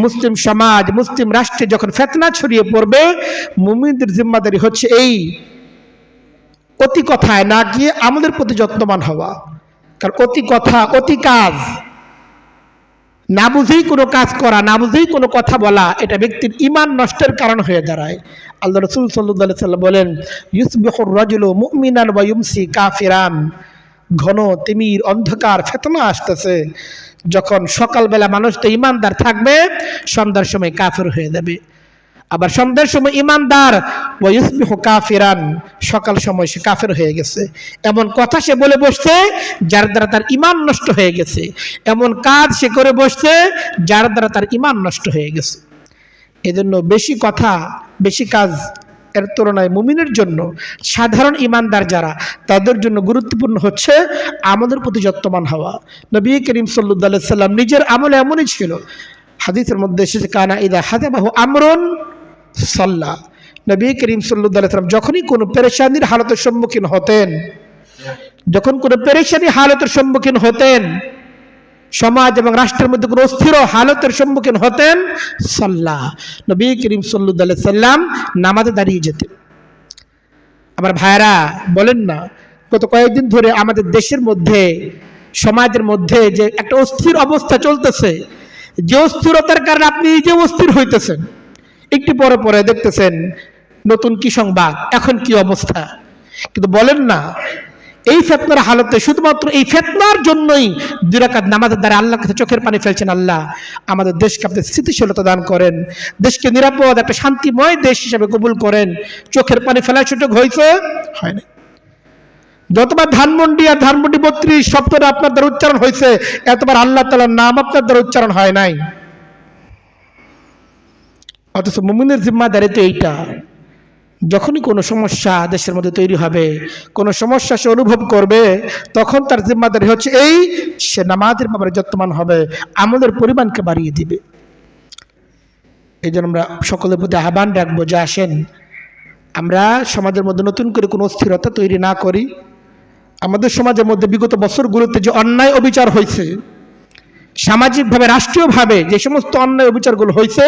মুসলিম সমাজ, মুসলিম রাষ্ট্রে যখন ফিতনা ছড়িয়ে পড়বে, মুমিনদের জিম্মাদারি হচ্ছে এই অতি কথায় না গিয়ে আমাদের প্রতি যত্নবান হওয়া। কারণ অতি কথা, অতি কাজ, না বুঝেই কোনো কাজ করা, না বুঝেই কোনো কথা বলা, এটা ব্যক্তির ঈমান নষ্টের কারণ হয়ে দাঁড়ায়। আল্লাহ রাসূল সাল্লাল্লাহু আলাইহি ওয়াসাল্লাম বলেন, ইউসবিহুর রাজুলু মুমিনান ওয়া ইউমসি কাফিরান। ঘন তিমির অন্ধকার ফিতনা আসতেছে, যখন সকালবেলা মানুষ তো ঈমানদার থাকবে, সন্ধ্যার সময় কাফের হয়ে যাবে। আবার সন্ধ্যার সময় ঈমানদার, ওয়া ইউসবিহু কাফিরান, সকাল সময় সে কাফের হয়ে গেছে। এমন কথা সে বলে বসছে যার দ্বারা তার ঈমান নষ্ট হয়ে গেছে, এমন কাজ সে করে বসছে যার দ্বারা তার ঈমান নষ্ট হয়ে গেছে। এজন্য বেশি কথা, বেশি কাজ এর তুলনায় মুমিনের জন্য, সাধারণ ঈমানদার যারা, তাদের জন্য গুরুত্বপূর্ণ হচ্ছে আমাদের প্রতি যত্নবান হওয়া। নবী করিম সাল্লাল্লাহু আলাইহি ওয়াসাল্লাম নিজের আমলে এমনই ছিল। হাদিসের মধ্যে এসেছে, কানা ইযা হাযাবাহু আমরুন সাল্লা। নবী করিম সাল্লাল্লাহু আলাইহি ওয়াসাল্লাম যখনই কোনো পেরেশানির হালতের সম্মুখীন হতেন, সমাজ এবং রাষ্ট্রের মধ্যে কোনো অস্থির হালতের সম্মুখীন হতেন, সাল্লাহ, নবী করিম সাল্লাল্লাহু আলাইহি ওয়াসাল্লাম নামাজে দাঁড়িয়ে যেতেন। আমার ভাইরা বলেন না, গত কয়েকদিন ধরে আমাদের দেশের মধ্যে, সমাজের মধ্যে যে একটা অস্থির অবস্থা চলতেছে, যে অস্থিরতার কারণে আপনি নিজে অস্থির হইতেছেন। একটু পরে পরে দেখতেছেন নতুন কি সংবাদ, এখন কি অবস্থা। কিন্তু বলেন না, এই ফিতনার হালতে শুধুমাত্র এই ফিতনার জন্যই 2 রাকাত নামাজের দ্বারা আল্লাহর কাছে চোখের পানি ফেলছেন। আল্লাহ আমাদের দেশকে আপনি স্থিতিশীলতা দান করেন, দেশকে নিরাপদ একটা শান্তিময় দেশ হিসেবে কবুল করেন। চোখের পানি ফেলার সুযোগ হয়েছে, হয় না। যতবার ধানমন্ডি আর ধানমন্ডি 32 শব্দটা আপনার দ্বারা উচ্চারণ হয়েছে, এতবার আল্লাহ তাআলার নাম আপনার দ্বারা উচ্চারণ হয় নাই। অথচ মুমিনের জিম্মাদারি তো এইটা, যখনই কোনো সমস্যা দেশের মধ্যে তৈরি হবে, কোনো সমস্যা সে অনুভব করবে, তখন তার জিম্মাদারি হচ্ছে এই, সে নামাজের ব্যাপারে যত্নবান হবে, আমলের পরিমাণকে বাড়িয়ে দিবে। এই জন্য আমরা সকলের প্রতি আহ্বান রাখবো যে আসেন আমরা সমাজের মধ্যে নতুন করে কোনো অস্থিরতা তৈরি না করি। আমাদের সমাজের মধ্যে বিগত বছরগুলোতে যে অন্যায় অবিচার হয়েছে, সামাজিকভাবে রাষ্ট্রীয়ভাবে যে সমস্ত অন্যায় অবিচারগুলো হয়েছে,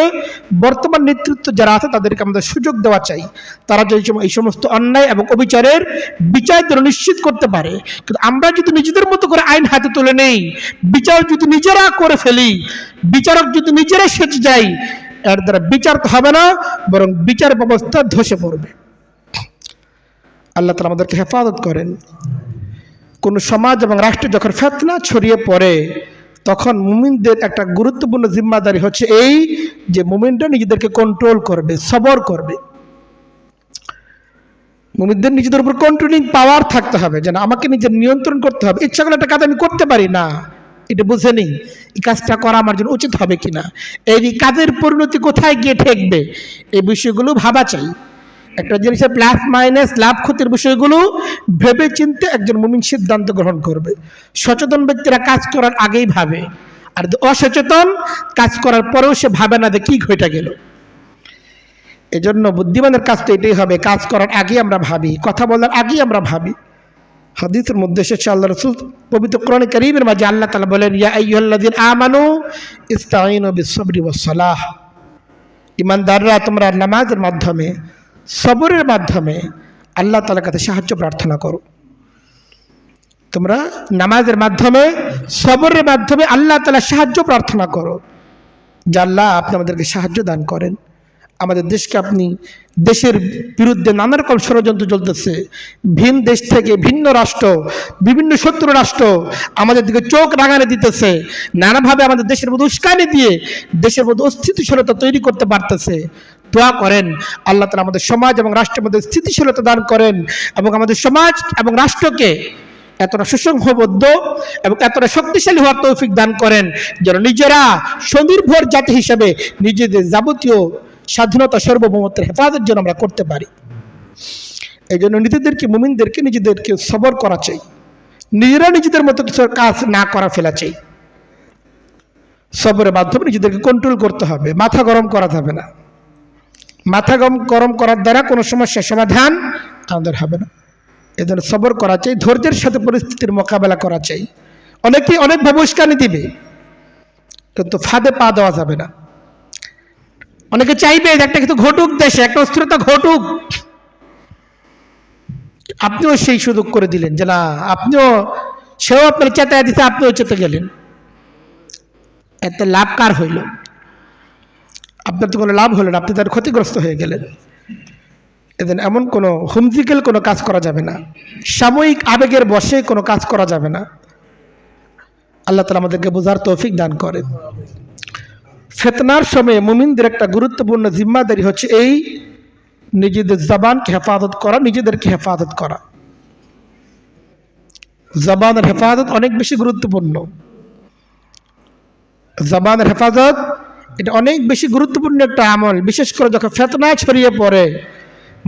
বর্তমান নেতৃত্ব যারা আছে তাদেরকে আমাদের সুযোগ দেওয়া চাই, তারা যদি এই সমস্ত অন্যায় এবং অবিচারের বিচার যেন নিশ্চিত করতে পারে। কিন্তু আমরা যদি নিজেদের মতো করে আইন হাতে তুলে নেই, বিচার যদি নিজেরা করে ফেলি, বিচারক যদি নিজেরা সেচে যাই, এর দ্বারা বিচার তো হবে না, বরং বিচার ব্যবস্থা ধসে পড়বে। আল্লাহ তাআলা আমাদেরকে হেফাজত করেন। কোন সমাজ এবং রাষ্ট্রে যখন ফিতনা ছড়িয়ে পড়ে, তখন মুমিনদের একটা গুরুত্বপূর্ণ জিম্মাদারি হচ্ছে এই যে মুমিনরা নিজেদেরকে কন্ট্রোল করবে, সবর করবে। মুমিনদের নিজেদের উপর কন্ট্রোলিং পাওয়ার থাকতে হবে, যেন আমাকে নিজের নিয়ন্ত্রণ করতে হবে। ইচ্ছা করলে একটা কাজ আমি করতে পারি না, এটা বুঝে নেই এই কাজটা করা আমার জন্য উচিত হবে কিনা, এই কাজের পরিণতি কোথায় গিয়ে ঠেকবে, এই বিষয়গুলো ভাবা চাই। একটা জিনিসের প্লাস মাইনাস লাভ ক্ষতির বিষয়গুলো ভেবে চিন্তে একজন মুমিন সিদ্ধান্ত গ্রহণ করবে। সচেতন ব্যক্তিরা কাজ করার আগেই ভাবে, আর অসচেতন কাজ করার পরেও সে ভাবে না যে কি ঘটে গেল। এজন্য বুদ্ধিমানের কাজ তো এটাই হবে, কাজ করার আগেই আমরা ভাবি, কথা বলার আগেই আমরা ভাবি। হাদিসের মধ্যে এসেছে, আল্লাহ রাসূল পবিত্র কোরআনে কারীমের মাঝে আল্লাহ তাআলা বলেন, ইয়া আইয়ুহাল্লাযীনা আমানু ইসতাঈনু বিস-সাবরি ওয়াস-সালাহ, ঈমানদাররা তোমরা নামাজের মাধ্যমে, সবরের মাধ্যমে আল্লাহ তাআলার কাছে সাহায্য প্রার্থনা করো। তোমরা নামাজের মাধ্যমে, সবরের মাধ্যমে আল্লাহ তাআলা সাহায্য প্রার্থনা করো, যে আল্লাহ আপনি আমাদেরকে সাহায্য দান করেন। আমাদের দেশকে আপনি, দেশের বিরুদ্ধে নানা রকম ষড়যন্ত্র চলতেছে, ভিন দেশ থেকে ভিন্ন রাষ্ট্র, বিভিন্ন শত্রু রাষ্ট্র আমাদের দিকে চোখ রাঙানি দিতেছে, নানাভাবে আমাদের দেশের মধ্যে উস্কানি দিয়ে দেশের মধ্যে অস্থিতিশীলতা তৈরি করতে পারতেছে। দোয়া করেন আল্লাহ তাআলা আমাদের সমাজ এবং রাষ্ট্রের মধ্যে স্থিতিশীলতা দান করেন, এবং আমাদের সমাজ এবং রাষ্ট্রকে এতটা সুসংহবদ্ধ এবং এতটা শক্তিশালী হওয়ার তৌফিক দান করেন, যেন নিজেরা স্বনির্ভর জাতি হিসেবে নিজেদের যাবতীয় স্বাধীনতা সার্বভৌমত্বের হেফাজতের জন্য আমরা করতে পারি। এই জন্য নিজেদেরকে, মুমিনদেরকে নিজেদেরকে সবর করা চাই, নিজেরা নিজেদের মতো কিছু কাজ না করা ফেলা চাই। সবরের মাধ্যমে নিজেদেরকে কন্ট্রোল করতে হবে, মাথা গরম করা যাবে না। মাথা গরম করার দ্বারা কোনো সমস্যার সমাধান আমাদের হবে না। এই জন্য সবর করা চাই, ধৈর্যের সাথে পরিস্থিতির মোকাবেলা করা চাই। অনেকেই অনেকভাবে উস্কানি দিবে, কিন্তু ফাঁদে পা দেওয়া যাবে না। অনেকে চাইবে যে একটা কিছু ঘটুক, দেশে একটা অস্থিরতা ঘটুক, আপনিও সেই সুযোগ করে দিলেন যে না, আপনিও, সেও আপনার চেতায় দিতে, আপনিও চেতে গেলেন। এতে লাভ কার হইল? আপনার তো কোনো লাভ হলো না, আপনি তার ক্ষতিগ্রস্ত হয়ে গেলেন। এদিন এমন কোনো হুমজিক্যাল কোনো কাজ করা যাবে না, সাময়িক আবেগের বশে কোনো কাজ করা যাবে না। আল্লাহ তাআলা আমাদেরকে বোঝার তৌফিক দান করেন। ফিতনার সময়ে মুমিনদের একটা গুরুত্বপূর্ণ জিম্মাদারি হচ্ছে এই, নিজেদের জবানকে হেফাজত করা, নিজেদেরকে হেফাজত করা। জবানের হেফাজত অনেক বেশি গুরুত্বপূর্ণ। জবানের হেফাজত এটা অনেক বেশি গুরুত্বপূর্ণ একটা আমল, বিশেষ করে যখন ফিতনা ছড়িয়ে পড়ে,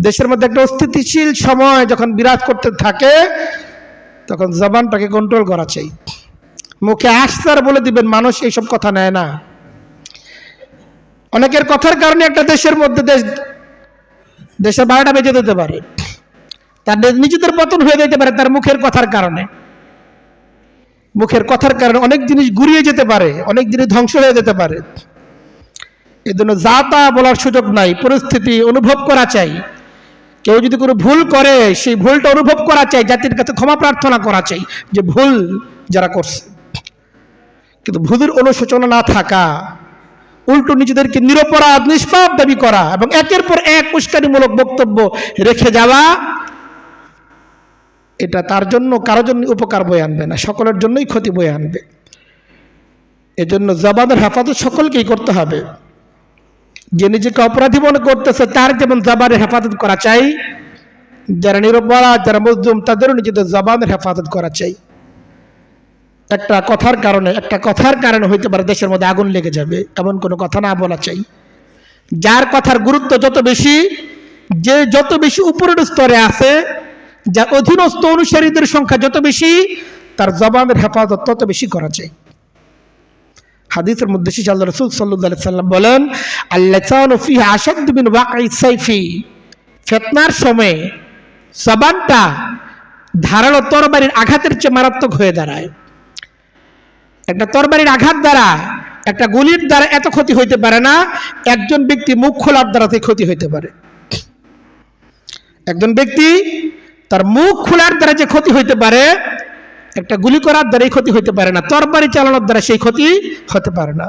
দেশের মধ্যে একটা অস্থিতিশীল সময় যখন বিরাজ করতে থাকে, তখন জবানটাকে কন্ট্রোল করা চাই। মুখে আসছে আর বলে দিবেন, মানুষ এইসব কথা নেয় না। অনেকের কথার কারণে একটা দেশের মধ্যে দেশের 12টা বেজে যেতে পারে, তার নিজেদের পতন হয়ে যেতে পারে তার মুখের কথার কারণে। মুখের কথার কারণে অনেক জিনিস গুড়িয়ে যেতে পারে, অনেক জিনিস ধ্বংস হয়ে যেতে পারে। এই জন্য যা তা বলার সুযোগ নাই, পরিস্থিতি অনুভব করা চাই। কেউ যদি কোনো ভুল করে, সেই ভুলটা অনুভব করা চাই, জাতির কাছে ক্ষমা প্রার্থনা করা চাই যে ভুল যারা করছে। কিন্তু ভুলের অনুশোচনা না থাকা, উল্টো নিজেদেরকে নিরপরাধ নিষ্পাপ দাবি করা এবং একের পর এক উস্কানিমূলক বক্তব্য রেখে যাওয়া, এটা তার জন্য কারোর জন্য উপকার বয়ে আনবে না, সকলের জন্যই ক্ষতি বয়ে আনবে। এজন্য জবানের হেফাজত সকলকেই করতে হবে। যে নিজেকে অপরাধী মনে করতেছে তার যেমন জবানের হেফাজত করা চাই, যারা নিরপরাধ যারা মজলুম তাদেরও নিজেদের জবানের হেফাজত করা চাই। একটা কথার কারণে হইতে পারে দেশের মধ্যে আগুন লেগে যাবে, এমন কোনো কথা না বলা চাই। যার কথার গুরুত্ব যত বেশি, যে যত বেশি উপরের স্তরে আছে, যার অধীনস্থ অনুসারীদের সংখ্যা যত বেশি, তার জবানের হেফাজত তত বেশি করা চাই। হাদিসের মধ্যে আল্লাহ রাসূল সাল্লাল্লাহু আলাইহি সাল্লাম বলেন, আল-লিসানু ফিহা আশাদ্দু মিন ওয়াকিস সাইফি। ফিতনার সময় জবানটা ধারালো তরবারির আঘাতের চেয়ে মারাত্মক হয়ে দাঁড়ায়। একটা তরবারির আঘাত দ্বারা, একটা গুলির দ্বারা এত ক্ষতি হইতে পারে না, একজন ব্যক্তি মুখ খোলার দ্বারাতে ক্ষতি হইতে পারে। একজন ব্যক্তি তার মুখ খোলার দ্বারা যে ক্ষতি হইতে পারে, একটা গুলি করার দ্বারাই ক্ষতি হইতে পারে না, তরবারি চালানোর দ্বারা সেই ক্ষতি হতে পারে না।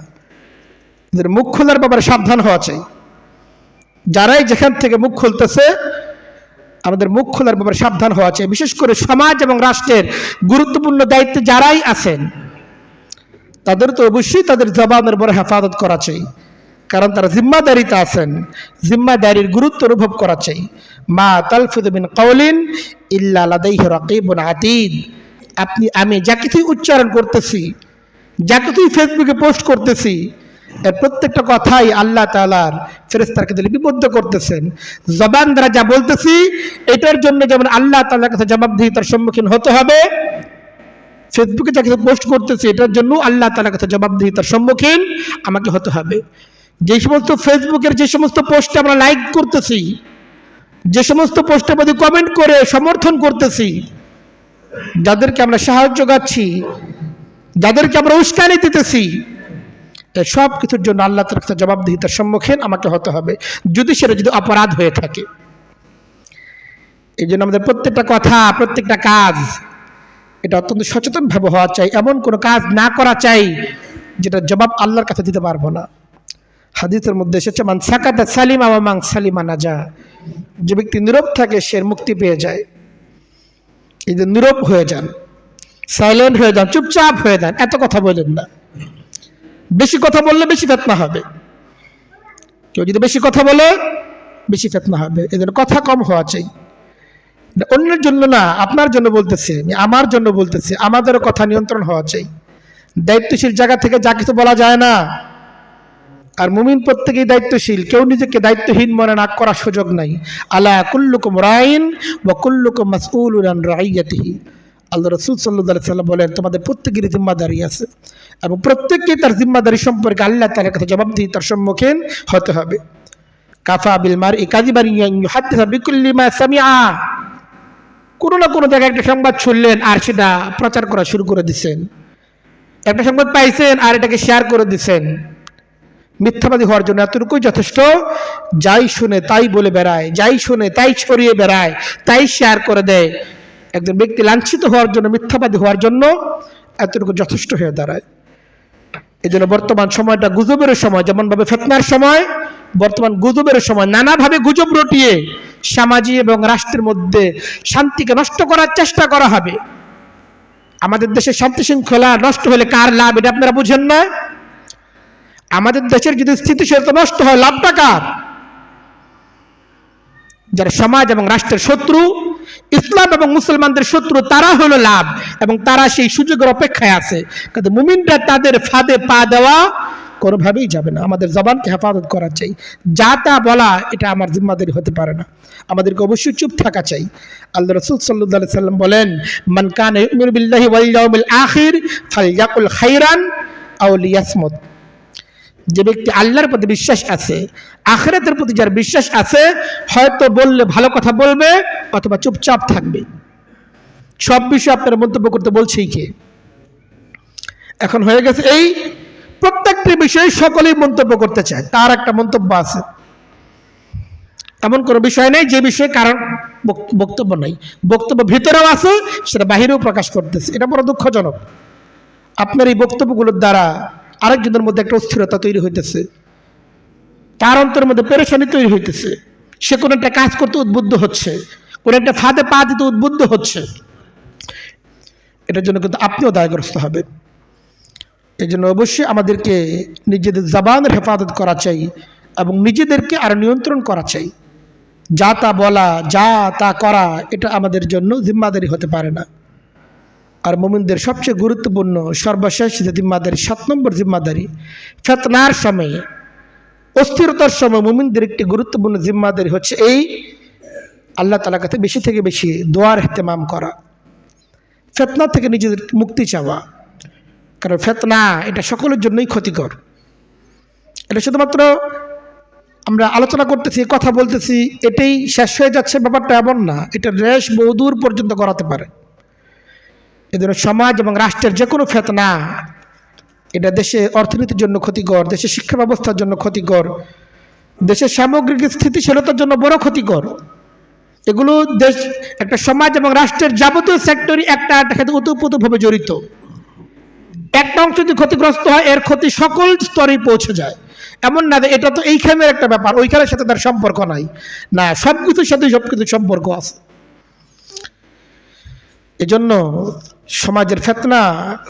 মুখ খোলার ব্যাপারে সাবধান হওয়া চাই। যারাই যেখান থেকে মুখ খুলতেছে, আমাদের মুখ খোলার ব্যাপারে সাবধান হওয়া চাই। বিশেষ করে সমাজ এবং রাষ্ট্রের গুরুত্বপূর্ণ দায়িত্বে যারাই আছেন, তাদের তো অবশ্যই তাদের জবানের উপর হেফাজত করা চাই, কারণ তারা জিম্মাদারিতে আছেন। জিম্মাদারির গুরুত্ব অনুভব করা চাই। মা তালফিযু মিন কাওলিন ইল্লা লাদাইহি রাকীবুন আতীদ। আমি যা কিছুই উচ্চারণ করতেছি, যা কিছুই ফেসবুকে পোস্ট করতেছি, এর প্রত্যেকটা কথাই আল্লাহ তাআলার ফেরেশতাকে লিপিবদ্ধ করতেছেন। জবান দ্বারা যা বলতেছি, এটার জন্য যেমন আল্লাহ তাআলার কাছে জবাবদিহিতার সম্মুখীন হতে হবে, ফেসবুকে যা কিছু পোস্ট করতেছি এটার জন্য আল্লাহ তাআলার কাছে জবাবদিহিতার সম্মুখীন আমাকে হতে হবে। যে সমস্ত ফেসবুকের যে সমস্ত পোস্টে আমরা লাইক করতেছি, যে সমস্ত পোস্টের মধ্যে কমেন্ট করে সমর্থন করতেছি, যাদেরকে আমরা সাহায্য করছি, যাদেরকে আমরা উস্কানি দিতেছি, সব কিছুর জন্য আল্লাহ তাআলার কাছে জবাবদিহিতার সম্মুখীন আমাকে হতে হবে, যদি অপরাধ হয়ে থাকে। এই জন্য আমাদের প্রত্যেকটা কথা, প্রত্যেকটা কাজ, এটা অত্যন্ত সচেতনভাবে হওয়া চাই। এমন কোনো কাজ না করা চাই যেটা জবাব আল্লাহর কাছে দিতে পারবো না। হাদিসের মধ্যে এসেছে, মান সাকাতা সালিমা ওয়া মান সালিমা নাজা। যে ব্যক্তি নীরব থাকে সে মুক্তি পেয়ে যায়। এই যে নীরব হয়ে যান, সাইলেন্ট হয়ে যান, চুপচাপ হয়ে যান, এত কথা বলেন না। বেশি কথা বললে বেশি ফিতনা হবে। কেউ যদি বেশি কথা বলে বেশি ফিতনা হবে। এই জন্য কথা কম হওয়া চাই। অন্যের জন্য না, আপনার জন্য বলতেছি, আমার জন্য বলতেছি, আমাদেরও কথা নিয়ন্ত্রণ হওয়া চাই। দায়িত্বশীল জায়গা থেকে যা কিছু বলা যায় না। আর মুমিন প্রত্যেকেই দায়িত্বশীল, কেউ নিজেকে দায়িত্বহীন মনে না করার সুযোগ নাই। আলা কুল্লুকুম রাইন ওয়া কুল্লুকুম মাসউলুন আন রাইয়াতিহি। আল্লাহ রাসূল সাল্লাল্লাহু আলাইহি ওয়াসাল্লাম বলেন, তোমাদের প্রত্যেকেরই জিম্মাদারি আছে এবং প্রত্যেককেই তার জিম্মাদারি সম্পর্কে আল্লাহ তাআলার কাছে জবাবদিহিতার সম্মুখীন হতে হবে। কাফা বিল মারই কাযিবান ইউহাদ্দিসু বিকুল্লি মা সামিআ। কোনো না কোনো জায়গায় একটা সংবাদ শুনলেন আর সেটা প্রচার করা শুরু করে দিচ্ছেন। একটা সংবাদ পাইছেন আর এটাকে শেয়ার করে দিচ্ছেন। মিথ্যাবাদী হওয়ার জন্য এতটুকুই যথেষ্ট। যাই শুনে তাই বলে বেড়ায়, যাই শুনে তাই ছড়িয়ে বেড়ায়, তাই শেয়ার করে দেয়। একজন ব্যক্তি লাঞ্ছিত হওয়ার জন্য, মিথ্যাবাদী হওয়ার জন্য এতটুকু যথেষ্ট হয়ে দাঁড়ায়। এই জন্য বর্তমান সময়টা গুজবের সময়, যেমনভাবে ফিতনার সময়, বর্তমান গুজবের সময়। নানাভাবে গুজব রটিয়ে সামাজিক এবং রাষ্ট্রের মধ্যে শান্তিকে নষ্ট করার চেষ্টা করা হবে। আমাদের দেশের শান্তি শৃঙ্খলা নষ্ট হলে কার লাভ, এটা আপনারা বুঝেন না? আমাদের দেশের যদি স্থিতিশীলতা নষ্ট হয়, লাভটা কার? যারা সমাজ এবং রাষ্ট্রের শত্রু, ইসলাম এবং মুসলমানদের শত্রু, তারা হলো লাভ এবং তারা সেই সুযোগের অপেক্ষায় আছে। কিন্তু মুমিনরা তাদের ফাঁদে পা দেওয়া কোনোভাবেই যাবে না। আমাদের জবানকে হেফাজত করা চাই। যা তা বলা এটা আমার জিম্মাদারি হতে পারে না। আমাদেরকে অবশ্যই চুপ থাকা চাই। আল্লাহ রাসূল সাল্লাল্লাহু আলাইহি সাল্লাম বলেন, মান কানা ইউমিনু বিল্লাহি ওয়াল ইয়াউমিল আখির ফালইয়াকুল খাইরান আও লিয়াসমুত। যে ব্যক্তি আল্লাহর প্রতি বিশ্বাস আছে, আখিরাতের প্রতি যার বিশ্বাস আছে, হয়তো বললে ভালো কথা বলবে অথবা চুপচাপ থাকবে। সব বিষয়ে আপনারা মন্তব্য করতে বলছেই কে? এখন হয়ে গেছে এই প্রত্যেকটি বিষয়ে সকলেই মন্তব্য করতে চায়, তার একটা মন্তব্য আছে। এমন কোনো বিষয় নেই যে বিষয়ে কারণ বক্তব্য নাই। বক্তব্য ভিতরেও আছে, সেটা বাহিরেও প্রকাশ করতেছে। এটা বড় দুঃখজনক। আপনার এই বক্তব্যগুলোর দ্বারা আরেকজনের মধ্যে একটা অস্থিরতা তৈরি হইতেছে, তার অন্তরের মধ্যে পেরেশানি তৈরি হইতেছে। সে কোনো একটা কাজ করতে উদ্বুদ্ধ হচ্ছে, কোনো একটা ফাঁদে পা দিতে উদ্বুদ্ধ হচ্ছে। এটার জন্য কিন্তু আপনিও দায়গ্রস্ত হবেন। এই জন্য অবশ্যই আমাদেরকে নিজেদের জবানের হেফাজত করা চাই এবং নিজেদেরকে আরো নিয়ন্ত্রণ করা চাই। যা তা বলা, যা তা করা, এটা আমাদের জন্য জিম্মাদারি হতে পারে না। আর মুমিনদের সবচেয়ে গুরুত্বপূর্ণ সর্বশেষ যে জিম্মাদারি, 7 নম্বর জিম্মাদারি, ফিতনার সময়ে, অস্থিরতার সময় মুমিনদের একটি গুরুত্বপূর্ণ জিম্মাদারি হচ্ছে এই আল্লাহ তাআলার কাছে বেশি থেকে বেশি দোয়ার ইহতেমাম করা, ফিতনা থেকে নিজেদের মুক্তি চাওয়া। কারণ ফিতনা এটা সকলের জন্যই ক্ষতিকর। এটা শুধুমাত্র আমরা আলোচনা করতেছি, কথা বলতেছি, এটাই শেষ হয়ে যাচ্ছে ব্যাপারটা এমন না। এটা রেশ বহুদূর পর্যন্ত করাতে পারে। এদের সমাজ এবং রাষ্ট্রের যে কোনো ফিতনা এটা দেশের অর্থনীতির জন্য ক্ষতিকর, দেশের শিক্ষা ব্যবস্থার জন্য ক্ষতিকর, দেশের সামগ্রিক স্থিতিশীলতার জন্য বড় ক্ষতিকর। এগুলো দেশ, একটা সমাজ এবং রাষ্ট্রের যাবতীয় সেক্টরই একটা সাথে ওতপ্রোতভাবে জড়িত। একটা অংশ যদি ক্ষতিগ্রস্ত হয়, এর ক্ষতি সকল স্তরে পৌঁছে যায়। এমন না যে এটা তো এইখানের একটা ব্যাপার, ওইখানের সাথে তার সম্পর্ক নাই, না, সবকিছুর সাথে সবকিছু সম্পর্ক আছে। এজন্য সমাজের ফিতনা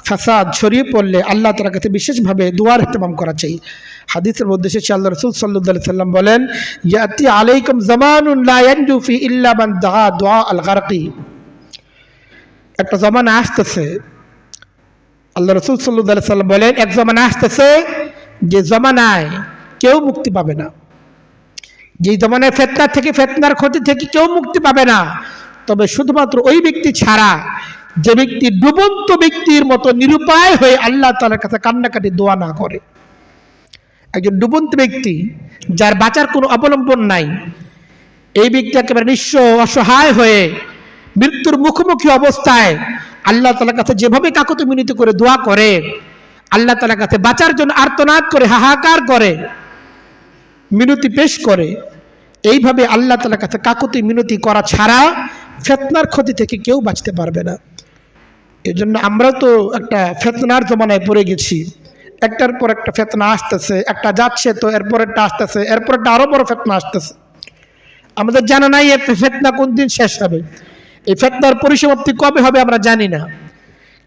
ফাসাদ ছড়িয়ে পড়লে আল্লাহ তাআলার কাছে বিশেষভাবে দোয়ার ইহতেমাম করা চাই। হাদিসের মধ্যে এসেছে, আল্লাহ রাসূল সাল্লাল্লাহু আলাইহি সাল্লাম বলেন, ইয়াতি আলাইকুম জামানুন লা ইয়ানজু ফি ইল্লা মান দাআ দুআ আল গারকি। একটা জামানা আসতেছে, আল্লাহ রাসূল সাল্লাল্লাহু আলাইহি সাল্লাম বলেন, এক জামানা আসতেছে যে জামানায় কেউ মুক্তি পাবে না, যে জামানায় ফিতনা থেকে, ফিতনার ক্ষতি থেকে কেউ মুক্তি পাবে না, তবে শুধুমাত্র ওই ব্যক্তি ছাড়া যে ব্যক্তি ডুবন্ত ব্যক্তির মতো নিরুপায় হয়ে আল্লাহ তাআলার কাছে কান্নাকাটি দোয়া না করে। একজন ডুবন্ত ব্যক্তি যার বাঁচার কোনো অবলম্বন নাই, এই ব্যক্তি একেবারে নিঃস্ব অসহায় হয়ে মৃত্যুর মুখোমুখি অবস্থায় আল্লাহ তাআলার কাছে যেভাবে কাকুতি মিনতি করে দোয়া করে, আল্লাহ তাআলার কাছে বাঁচার জন্য আর্তনাদ করে, হাহাকার করে, মিনতি পেশ করে, এইভাবে আল্লাহ তাআলার কাছে কাকুতি মিনতি করা ছাড়া ফিতনার ক্ষতি থেকে কেউ বাঁচতে পারবে না। এই জন্য আমরা তো একটা ফিতনার জমানায় পড়ে গেছি। একটার পর একটা ফিতনা আসতেছে, একটা যাচ্ছে তো এরপরেরটা আসতেছে, এরপরেরটা আরো বড় ফিতনা আসতেছে। আমাদের জানা নাই এই ফিতনা কোন দিন শেষ হবে, এই ফিতনার পরিসমাপ্তি কবে হবে আমরা জানি না।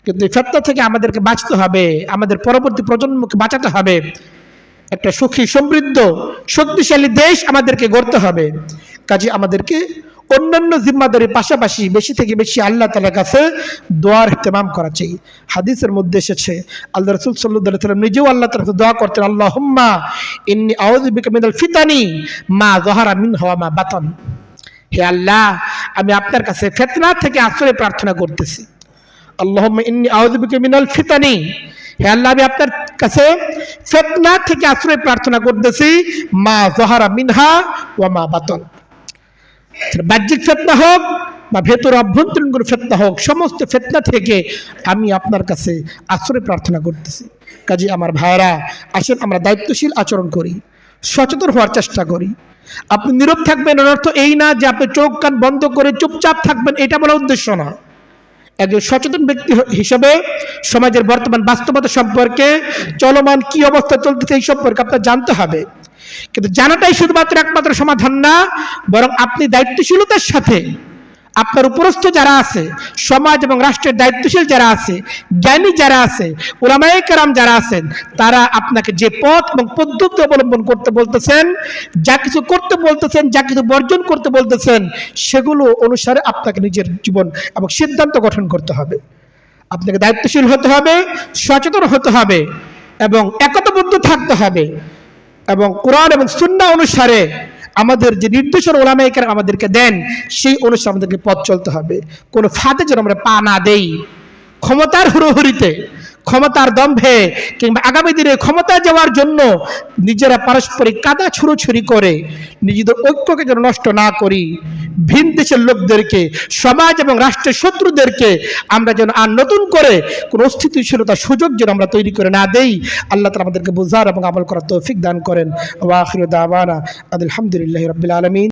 কিন্তু এই ফিতনা থেকে আমাদেরকে বাঁচতে হবে, আমাদের পরবর্তী প্রজন্মকে বাঁচাতে হবে। একটা সুখী, সমৃদ্ধ, শক্তিশালী দেশ আমাদেরকে গড়তে হবে। কাজে আমাদেরকে অন্যান্য জিম্মাদারির পাশাপাশি বেশি থেকে বেশি আল্লাহ তাআলার কাছে দোয়ার ইহতেমাম করা চাই। হাদিসের মধ্যে এসেছে, আল্লাহ রাসূল সাল্লাল্লাহু আলাইহি ওয়াসাল্লাম নিজেও আল্লাহ তাআলার কাছে দোয়া করতেন, আল্লাহুম্মা ইন্নী আউযু বিকা মিনাল ফিতানি মা যাহারা মিনহা ওয়া মা বাতান। হে আল্লাহ, আমি আপনার কাছে ফিতনা থেকে আশ্রয় প্রার্থনা করতেছি। আল্লাহুম্মা ইন্নী আউযু বিকা মিনাল ফিতানি, হে আল্লাহ, আমি আপনার কাছে ফিতনা থেকে আশ্রয় প্রার্থনা করতেছি, মা যাহারা মিনহা ওয়া মা বাতান। বাহ্যিক ফিতনা হোক বা ভেতর অভ্যন্তরীণ কোনো ফিতনা হোক, সমস্ত ফিতনা থেকে আমি আপনার কাছে আশ্রয় প্রার্থনা করতেছি। কাজে আমার ভাইরা, আসেন আমরা দায়িত্বশীল আচরণ করি, সচেতন হওয়ার চেষ্টা করি। আপনি নীরব থাকবেন এর অর্থ এই না যে আপনি চোখ কান বন্ধ করে চুপচাপ থাকবেন, এটা বলার উদ্দেশ্য না। একজন সচেতন ব্যক্তি হিসেবে সমাজের বর্তমান বাস্তবতা সম্পর্কে, চলমান কি অবস্থা চলতেছে এই সম্পর্কে আপনার জানতে হবে। কিন্তু জানাটাই শুধুমাত্র একমাত্র সমাধান না, বরং আপনি দায়িত্বশীলতার সাথে আপনার উপরস্থ যারা আছে, সমাজ এবং রাষ্ট্রের দায়িত্বশীল যারা আছে, জ্ঞানী যারা আছে, উলামায়ে কেরাম যারা আছেন, তারা আপনাকে যে পথ এবং পদ্ধতি অবলম্বন করতে বলতেছেন, যা কিছু করতে বলতেছেন, যা কিছু বর্জন করতে বলতেছেন, সেগুলো অনুসারে আপনাকে নিজের জীবন এবং সিদ্ধান্ত গঠন করতে হবে। আপনাকে দায়িত্বশীল হতে হবে, সচেতন হতে হবে এবং একতাবদ্ধ থাকতে হবে, এবং কোরআন এবং সুন্নাহ অনুসারে আমাদের যে নির্দেশনা উলামায়ে কেরাম আমাদেরকে দেন, সেই অনুসারে আমাদেরকে পথ চলতে হবে। কোনো ফাঁদে যেন আমরা পা না দেই। ক্ষমতার হুড়োহুড়িতে, ক্ষমতার দম্ভে কিংবা আগামী দিনে ক্ষমতায় যাওয়ার জন্য নিজেরা পারস্পরিক কাদা ছুড়োছুড়ি করে নিজেদের ঐক্যকে যেন নষ্ট না করি। ভিন দেশের লোকদেরকে, সমাজ এবং রাষ্ট্রের শত্রুদেরকে আমরা যেন আর নতুন করে কোনো অস্থিতিশীলতার সুযোগ যেন আমরা তৈরি করে না দেই। আল্লাহ তাআলা আমাদেরকে বুঝার এবং আমল করার তৌফিক দান করেন। ওয়া আখিরু দাওয়ানা আলহামদুলিল্লাহি রাব্বিল আলামিন।